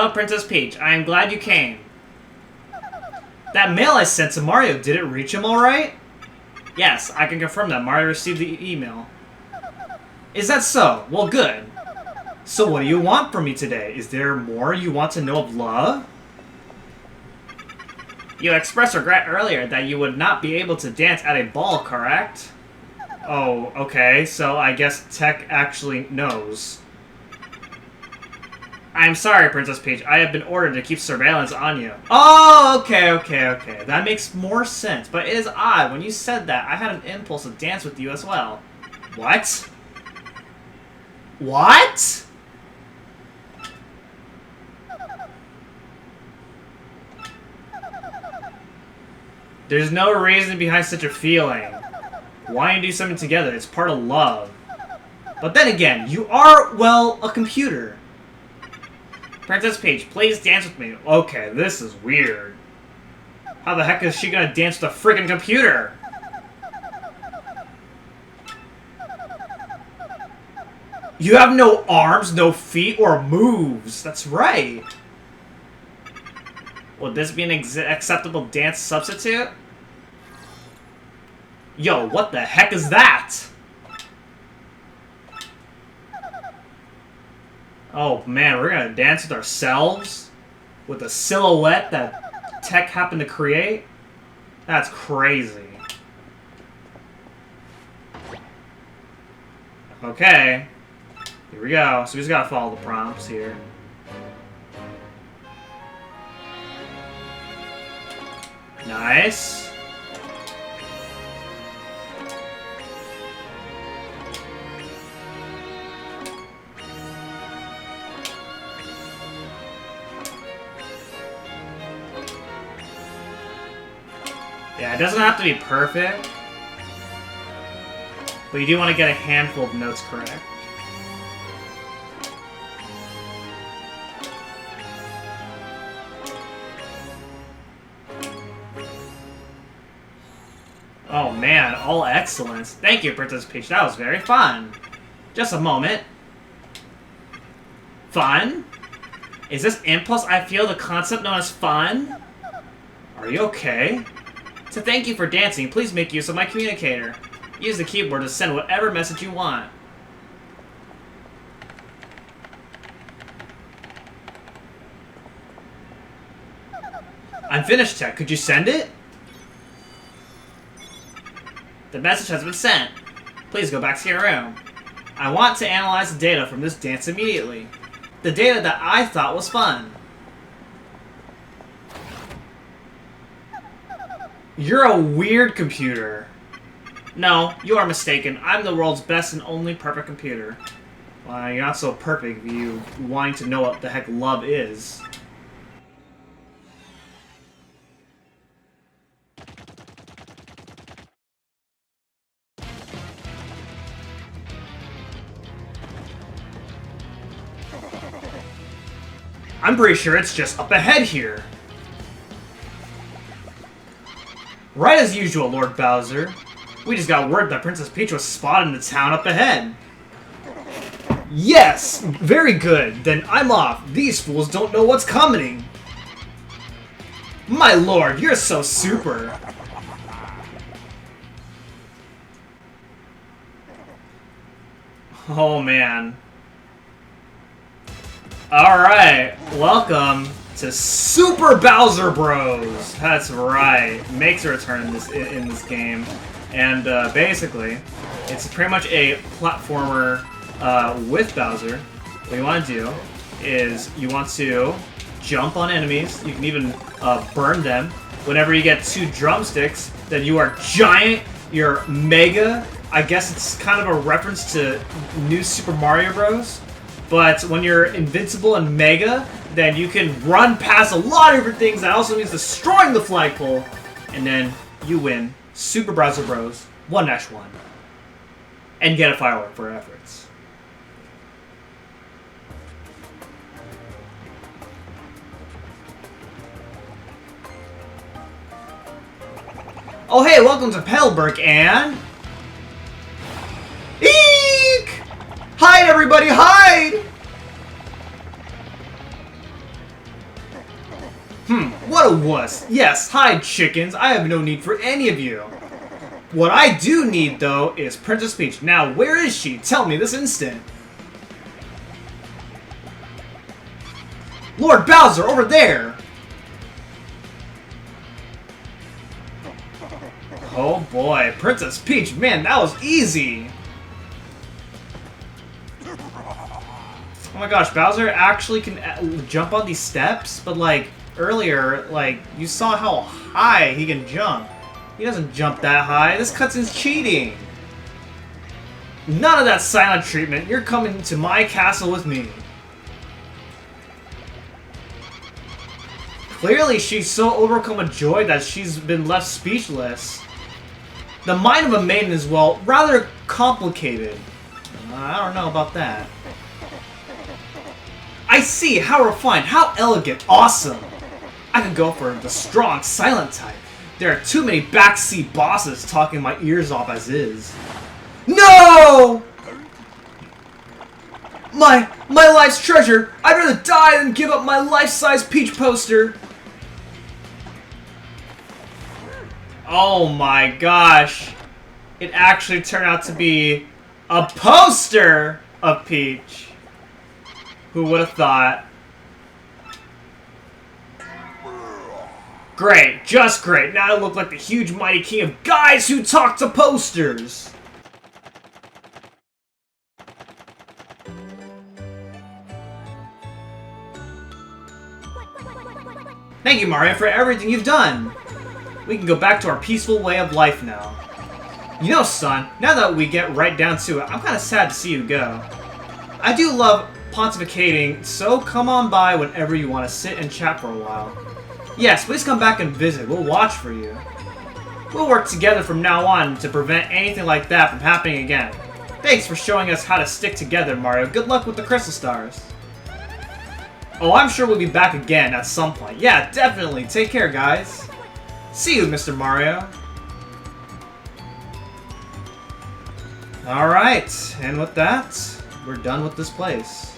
Oh, Princess Peach, I am glad you came. That mail I sent to Mario, did it reach him alright? Yes, I can confirm that Mario received the email. Is that so? Well, good. So what do you want from me today? Is there more you want to know of love? You expressed regret earlier that you would not be able to dance at a ball, correct? Oh, okay, so I guess Tech actually knows. I'm sorry, Princess Peach. I have been ordered to keep surveillance on you. Oh, okay. That makes more sense. But it is odd. When you said that, I had an impulse to dance with you as well. What? What? There's no reason behind such a feeling. Why don't you do something together? It's part of love. But then again, you are, well, a computer. Princess Peach, please dance with me. Okay, this is weird. How the heck is she gonna dance with a freaking computer? You have no arms, no feet, or moves. That's right. Would this be an acceptable dance substitute? Yo, what the heck is that? Oh man, we're gonna dance with ourselves? With a silhouette that Tech happened to create? That's crazy. Okay. Here we go. So we just gotta follow the prompts here. Nice. Yeah, it doesn't have to be perfect, but you do want to get a handful of notes correct. Oh man, all excellence. Thank you, Princess Peach. That was very fun. Just a moment. Fun? Is this impulse I feel the concept known as fun? Are you okay? To thank you for dancing, please make use of my communicator. Use the keyboard to send whatever message you want. I'm finished, Tech. Could you send it? The message has been sent. Please go back to your room. I want to analyze the data from this dance immediately. The data that I thought was fun. You're a weird computer. No, you are mistaken. I'm the world's best and only perfect computer. Well, you're not so perfect if you wanting to know what the heck love is. I'm pretty sure it's just up ahead here. Right as usual, Lord Bowser. We just got word that Princess Peach was spotted in the town up ahead. Yes! Very good. Then I'm off. These fools don't know what's coming. My lord, you're so super. Oh, man. Alright, welcome to Super Bowser Bros. That's right, makes a return in this game, and basically, it's pretty much a platformer with Bowser. What you want to do is you want to jump on enemies. You can even burn them. Whenever you get 2 drumsticks, then you are giant. You're mega. I guess it's kind of a reference to New Super Mario Bros. But when you're invincible and mega, then you can run past a lot of different things. That also means destroying the flagpole. And then you win Super Bowser Bros. 1-1. And get a firework for your efforts. Oh hey, welcome to Petalburg and... Eek! Hide, everybody, hide! What a wuss. Yes, hide, chickens. I have no need for any of you. What I do need, though, is Princess Peach. Now, where is she? Tell me this instant. Lord Bowser, over there! Oh boy, Princess Peach, man, that was easy! Oh my gosh, Bowser actually can jump on these steps, but like, earlier, like, you saw how high he can jump. He doesn't jump that high, this cutscene's cheating! None of that silent treatment, you're coming to my castle with me. Clearly, she's so overcome with joy that she's been left speechless. The mind of a maiden is, well, rather complicated. I don't know about that. I see! How refined! How elegant! Awesome! I could go for the strong, silent type. There are too many backseat bosses talking my ears off as is. No! My life's treasure! I'd rather die than give up my life-size Peach poster! Oh my gosh. It actually turned out to be a poster of Peach. Who would have thought? Great, just great. Now I look like the huge mighty king of guys who talk to posters. Thank you, Mario, for everything you've done. We can go back to our peaceful way of life now. You know, son, now that we get right down to it, I'm kind of sad to see you go. I do love pontificating, so come on by whenever you want to sit and chat for a while. Yes, please come back and visit. We'll watch for you. We'll work together from now on to prevent anything like that from happening again. Thanks for showing us how to stick together, Mario. Good luck with the Crystal Stars. Oh, I'm sure we'll be back again at some point. Yeah, definitely. Take care, guys. See you, Mr. Mario. Alright, and with that, we're done with this place.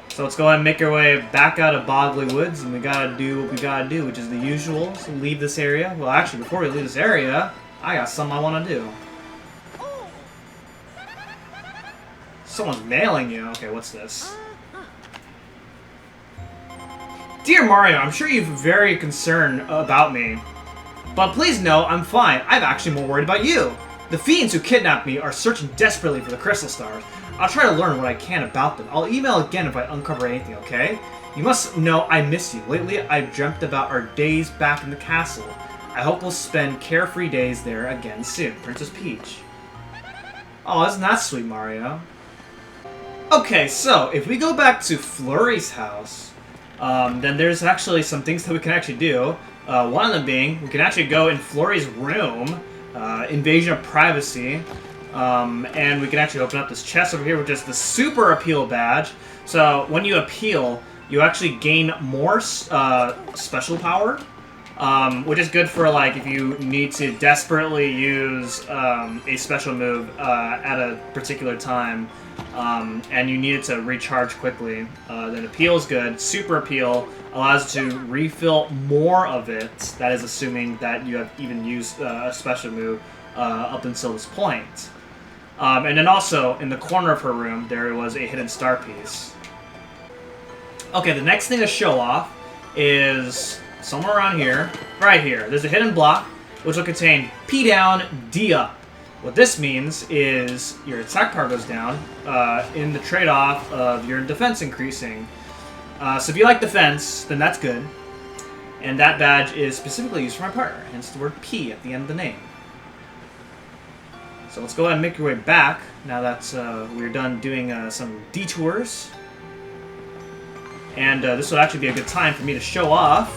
So let's go ahead and make our way back out of Bogley Woods, and we gotta do what we gotta do, which is the usual. So leave this area. Well, actually, before we leave this area, I got something I want to do. Someone's mailing you. Okay, what's this? Dear Mario, I'm sure you're very concerned about me. But please know, I'm fine. I'm actually more worried about you. The fiends who kidnapped me are searching desperately for the Crystal Stars. I'll try to learn what I can about them. I'll email again if I uncover anything, okay? You must know I miss you. Lately, I've dreamt about our days back in the castle. I hope we'll spend carefree days there again soon. Princess Peach. Oh, isn't that sweet, Mario? Okay, so, if we go back to Flurry's house, then there's actually some things that we can actually do. One of them being, we can actually go in Flurry's room, invasion of privacy, and we can actually open up this chest over here with just the super appeal badge. So when you appeal, you actually gain more special power, which is good for like if you need to desperately use a special move at a particular time. And you need it to recharge quickly. Then appeal is good. Super appeal allows you to refill more of it. That is assuming that you have even used a special move up until this point. And then also, in the corner of her room, there was a hidden star piece. Okay, the next thing to show off is somewhere around here. Right here. There's a hidden block, which will contain P down, D up. What this means is your attack power goes down in the trade-off of your defense increasing. So if you like defense, then that's good. And that badge is specifically used for my partner, hence the word P at the end of the name. So let's go ahead and make your way back, now that we're done doing some detours. And this will actually be a good time for me to show off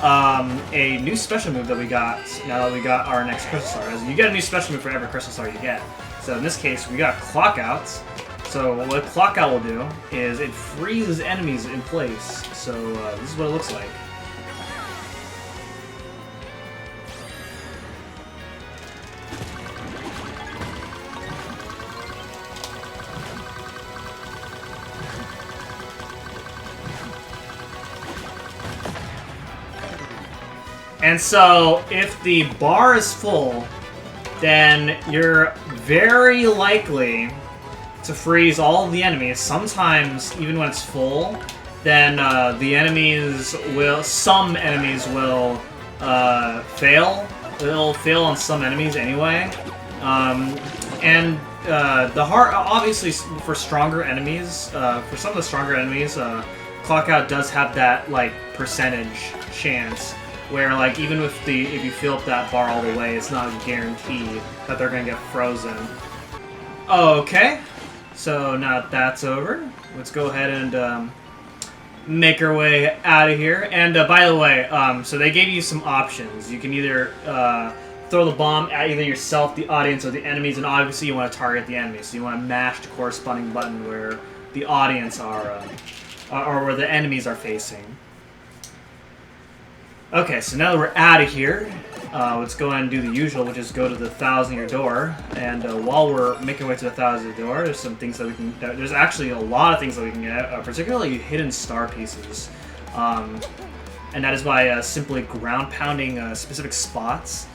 a new special move that we got now that we got our next Crystal Star. You get a new special move for every Crystal Star you get. So in this case, we got Clock Outs. So what Clock Out will do is it freezes enemies in place. So this is what it looks like. And so, if the bar is full, then you're very likely to freeze all of the enemies. Sometimes, even when it's full, then some enemies will fail. They'll fail on some enemies anyway. Obviously, for stronger enemies, for some of the stronger enemies, Clockout does have that, like, percentage chance where, like, even if you fill up that bar all the way, it's not guaranteed that they're gonna get frozen. Okay, so now that that's over, let's go ahead and make our way out of here. And by the way, so they gave you some options. You can either throw the bomb at either yourself, the audience, or the enemies, and obviously you want to target the enemies. So you want to mash the corresponding button where the audience are, or where the enemies are facing. Okay, so now that we're out of here, let's go ahead and do the usual, which is go to the Thousand-Yeaer Door. And while we're making our way to the Thousand-Year Door, there's some things that we can... there's actually a lot of things that we can get, particularly hidden star pieces. And that is by simply ground pounding specific spots.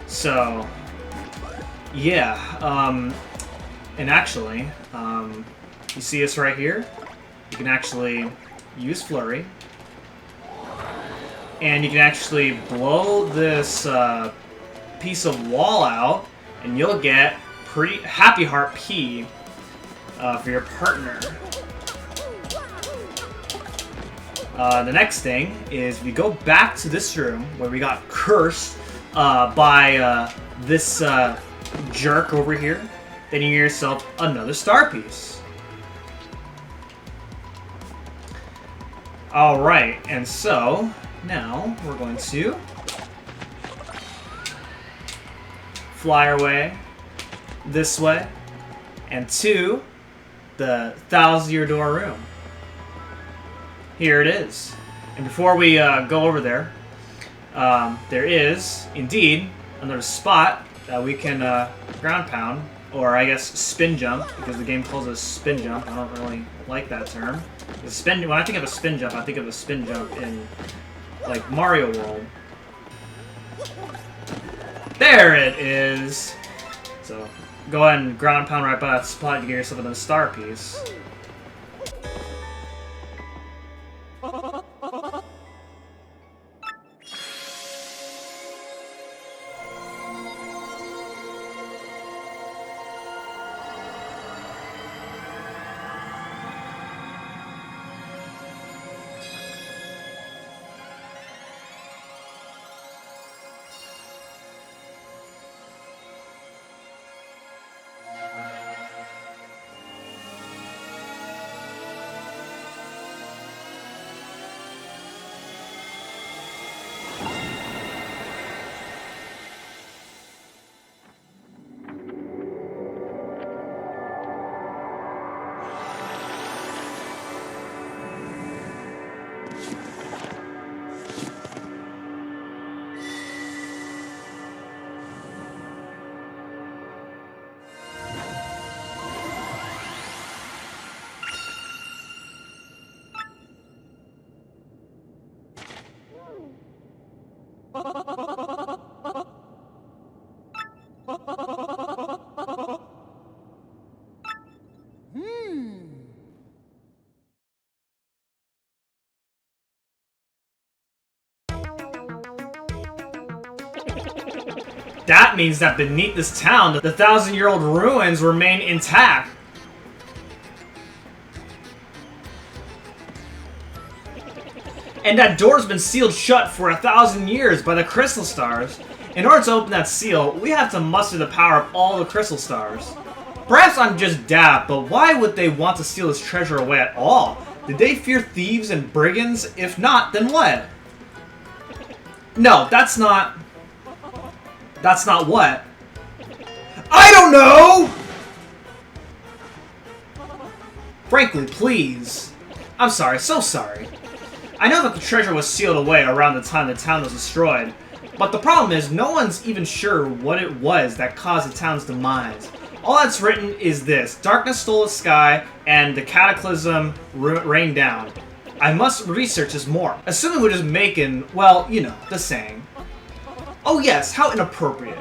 So, yeah. And actually, you see us right here? You can actually use Flurry. And you can actually blow this piece of wall out, and you'll get pretty Happy Heart P for your partner. The next thing is we go back to this room where we got cursed by this jerk over here. Then you get yourself another star piece. Alright, and so... now, we're going to fly our way this way and to the Thousand-Year Door room. Here it is. And before we go over there, there is, indeed, another spot that we can ground pound, or I guess spin jump, because the game calls it a spin jump. I don't really like that term. When I think of a spin jump, I think of a spin jump in... like Mario World. There it is! So, go ahead and ground pound right by that spot to get yourself another star piece. That means that beneath this town, the thousand-year-old ruins remain intact. And that door's been sealed shut for 1,000 years by the crystal stars. In order to open that seal, we have to muster the power of all the crystal stars. Perhaps I'm just daft, but why would they want to steal this treasure away at all? Did they fear thieves and brigands? If not, then what? No, that's not... That's not what? I don't know! Frankly, please. I'm sorry, so sorry. I know that the treasure was sealed away around the time the town was destroyed, but the problem is no one's even sure what it was that caused the town's demise. All that's written is this: darkness stole the sky, and the cataclysm rained down. I must research this more. Assuming we're just making, well, you know, the saying. Oh yes, how inappropriate.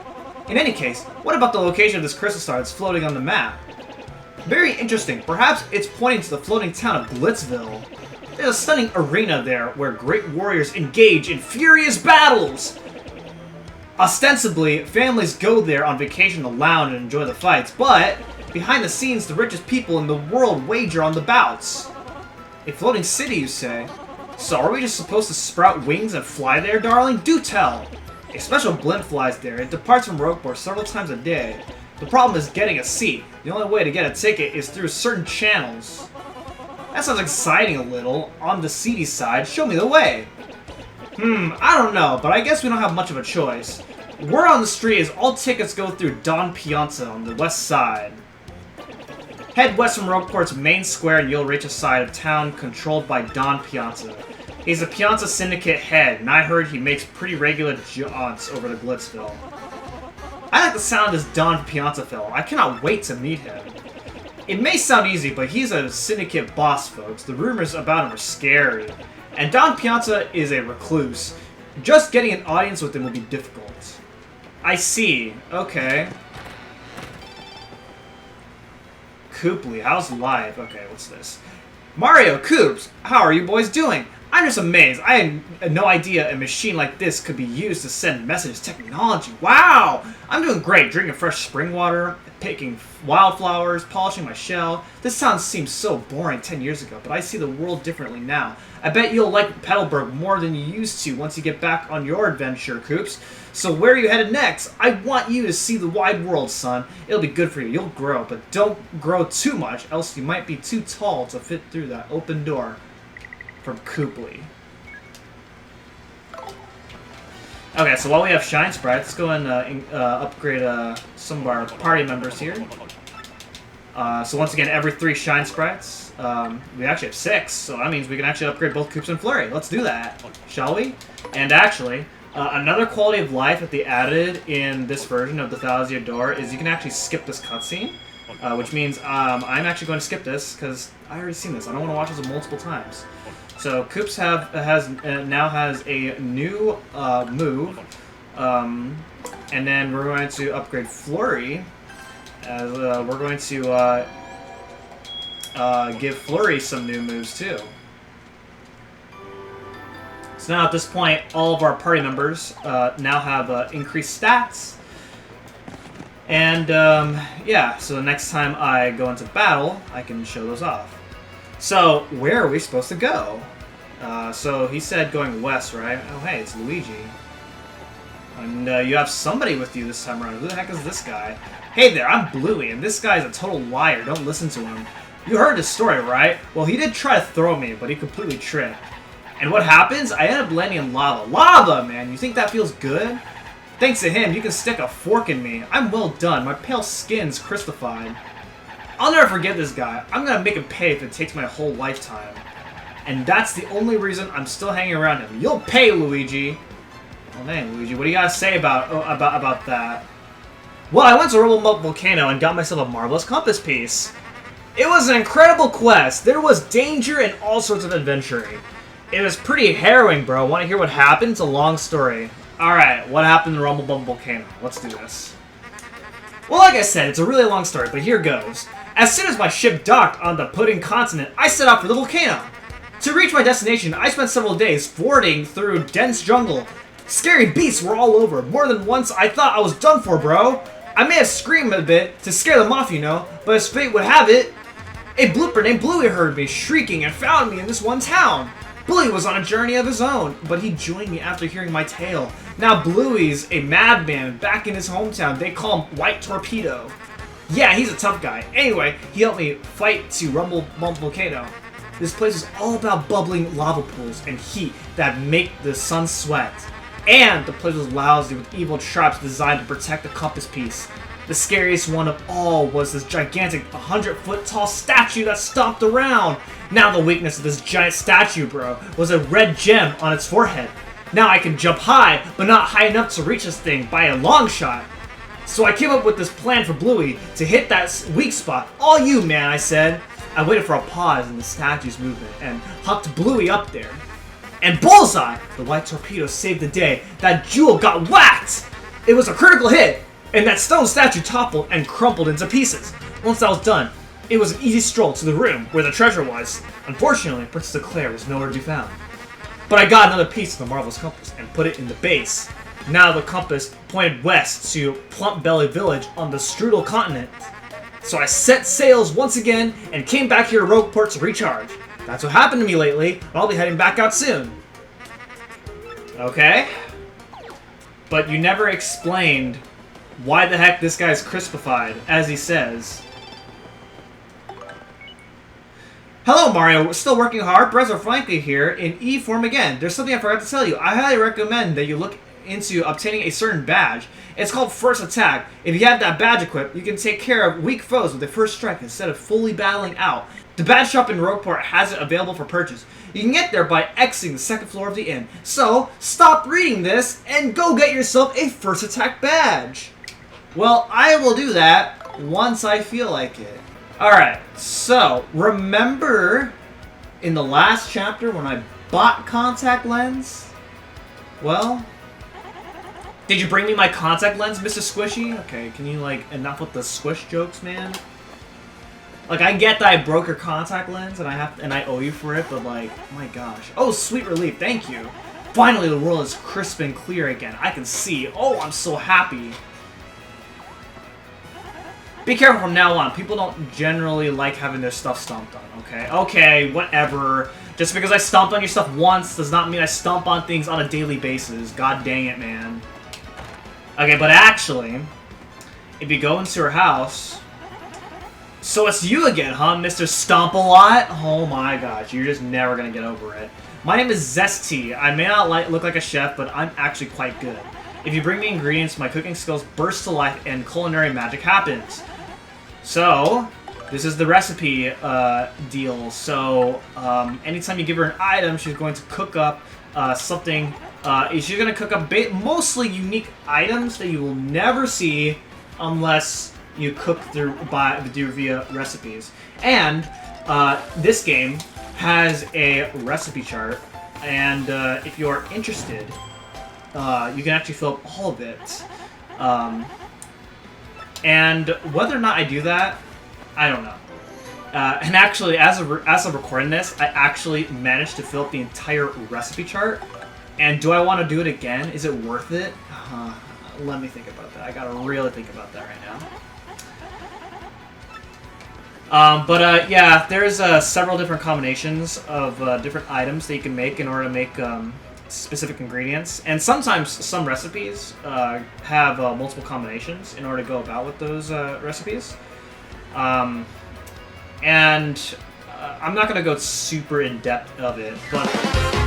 In any case, what about the location of this crystal star that's floating on the map? Very interesting. Perhaps it's pointing to the floating town of Glitzville. There's a stunning arena there where great warriors engage in furious battles! Ostensibly, families go there on vacation to lounge and enjoy the fights, but behind the scenes, the richest people in the world wager on the bouts. A floating city, you say? So are we just supposed to sprout wings and fly there, darling? Do tell! A special blimp flies there. It departs from Roqueport several times a day. The problem is getting a seat. The only way to get a ticket is through certain channels. That sounds exciting a little. On the seedy side, show me the way. I don't know, but I guess we don't have much of a choice. Word on the street is all tickets go through Don Piazza on the west side. Head west from Roqueport's main square and you'll reach a side of town controlled by Don Piazza. He's a Piazza Syndicate head, and I heard he makes pretty regular jaunts over to Glitzville. I like the sound of this Don Piazza fellow. I cannot wait to meet him. It may sound easy, but he's a Syndicate boss, folks. The rumors about him are scary. And Don Piazza is a recluse. Just getting an audience with him will be difficult. I see. Okay. Cooply, how's live? Okay, what's this? Mario, Coops, how are you boys doing? I'm just amazed. I had no idea a machine like this could be used to send messages. Technology. Wow! I'm doing great. Drinking fresh spring water, picking wildflowers, polishing my shell. This sound seems so boring 10 years ago, but I see the world differently now. I bet you'll like Petalburg more than you used to once you get back on your adventure, Coops. So where are you headed next? I want you to see the wide world, son. It'll be good for you. You'll grow, but don't grow too much, else you might be too tall to fit through that open door. From Cooply. Okay, so while we have Shine Sprites, let's go and upgrade some of our party members here. So once again, every 3 Shine Sprites. We actually have 6, so that means we can actually upgrade both Coops and Flurry. Let's do that, shall we? And actually, another quality of life that they added in this version of the Thousand-Yeaer Door is you can actually skip this cutscene. Which means I'm actually going to skip this because I already seen this. I don't want to watch this multiple times. So Coops now has a new move, and then we're going to upgrade Flurry, as we're going to give Flurry some new moves too. So now at this point, all of our party members now have increased stats. And, yeah, so the next time I go into battle, I can show those off. So, where are we supposed to go? So he said going west, right? Oh, hey, it's Luigi. And you have somebody with you this time around. Who the heck is this guy? Hey there, I'm Bluey, and this guy's a total liar. Don't listen to him. You heard his story, right? Well, he did try to throw me, but he completely tripped. And what happens? I end up landing in lava. Lava, man! You think that feels good? Thanks to him, you can stick a fork in me. I'm well done. My pale skin's crystallified. I'll never forget this guy. I'm gonna make him pay if it takes my whole lifetime. And that's the only reason I'm still hanging around him. You'll pay, Luigi. Well, dang, Luigi, what do you gotta say about that? Well, I went to Rumble Volcano and got myself a marvelous compass piece. It was an incredible quest. There was danger and all sorts of adventuring. It was pretty harrowing, bro. Want to hear what happened? It's a long story. Alright, what happened in Rumble Volcano? Let's do this. Well, like I said, it's a really long story, but here goes. As soon as my ship docked on the Pudding continent, I set out for the volcano. To reach my destination, I spent several days fording through dense jungle. Scary beasts were all over. More than once, I thought I was done for, bro. I may have screamed a bit to scare them off, you know, but as fate would have it, a blooper named Bluey heard me shrieking and found me in this one town. Bluey was on a journey of his own, but he joined me after hearing my tale. Now Bluey's a madman back in his hometown. They call him White Torpedo. Yeah, he's a tough guy. Anyway, he helped me fight to Rumble Volcano. This place is all about bubbling lava pools and heat that make the sun sweat. And the place was lousy with evil traps designed to protect the compass piece. The scariest one of all was this gigantic 100-foot tall statue that stomped around. Now the weakness of this giant statue, bro, was a red gem on its forehead. Now I can jump high, but not high enough to reach this thing by a long shot. So I came up with this plan for Bluey to hit that weak spot. All you, man, I said. I waited for a pause in the statue's movement and hucked Bluey up there. And bullseye! The white torpedo saved the day. That jewel got whacked! It was a critical hit, and that stone statue toppled and crumpled into pieces. Once that was done, it was an easy stroll to the room where the treasure was. Unfortunately, Princess Eclair was nowhere to be found. But I got another piece of the marvelous compass and put it in the base. Now the compass pointed west to Plump Belly Village on the Strudel continent. So I set sails once again and came back here to Rogueport to recharge. That's what happened to me lately, but I'll be heading back out soon. Okay. But you never explained why the heck this guy's crispified, as he says. Hello, Mario. We're still working hard. Professor Franklin here in E form again. There's something I forgot to tell you. I highly recommend that you look into obtaining a certain badge. It's called First Attack. If you have that badge equipped, you can take care of weak foes with a first strike instead of fully battling out. The badge shop in Rogueport has it available for purchase. You can get there by exiting the second floor of the inn. So, stop reading this and go get yourself a First Attack badge. Well, I will do that once I feel like it. Alright, so, remember in the last chapter when I bought contact lens? Well, did you bring me my contact lens, Mr. Squishy? Okay, can you, like, enough with the squish jokes, man? Like, I get that I broke your contact lens and I owe you for it, but like, my gosh. Oh, sweet relief, thank you. Finally, the world is crisp and clear again. I can see. Oh, I'm so happy. Be careful from now on. People don't generally like having their stuff stomped on, okay? Okay, whatever. Just because I stomped on your stuff once does not mean I stomp on things on a daily basis. God dang it, man. Okay, but actually, if you go into her house... So it's you again, huh, Mr. Stomp-A-Lot? Oh my gosh, you're just never gonna get over it. My name is Zesty. I may not look like a chef, but I'm actually quite good. If you bring me ingredients, my cooking skills burst to life and culinary magic happens. So, this is the recipe deal. So, anytime you give her an item, she's going to cook up something. She's going to cook up mostly unique items that you will never see unless you cook through via recipes. And this game has a recipe chart, and if you are interested, you can actually fill up all of it. And whether or not I do that, I don't know. And actually, as of recording this, I actually managed to fill up the entire recipe chart. And do I want to do it again? Is it worth it? Let me think about that. I gotta really think about that right now. Yeah, there's several different combinations of different items that you can make in order to make specific ingredients. And sometimes some recipes have multiple combinations in order to go about with those recipes. And I'm not going to go super in-depth of it, but...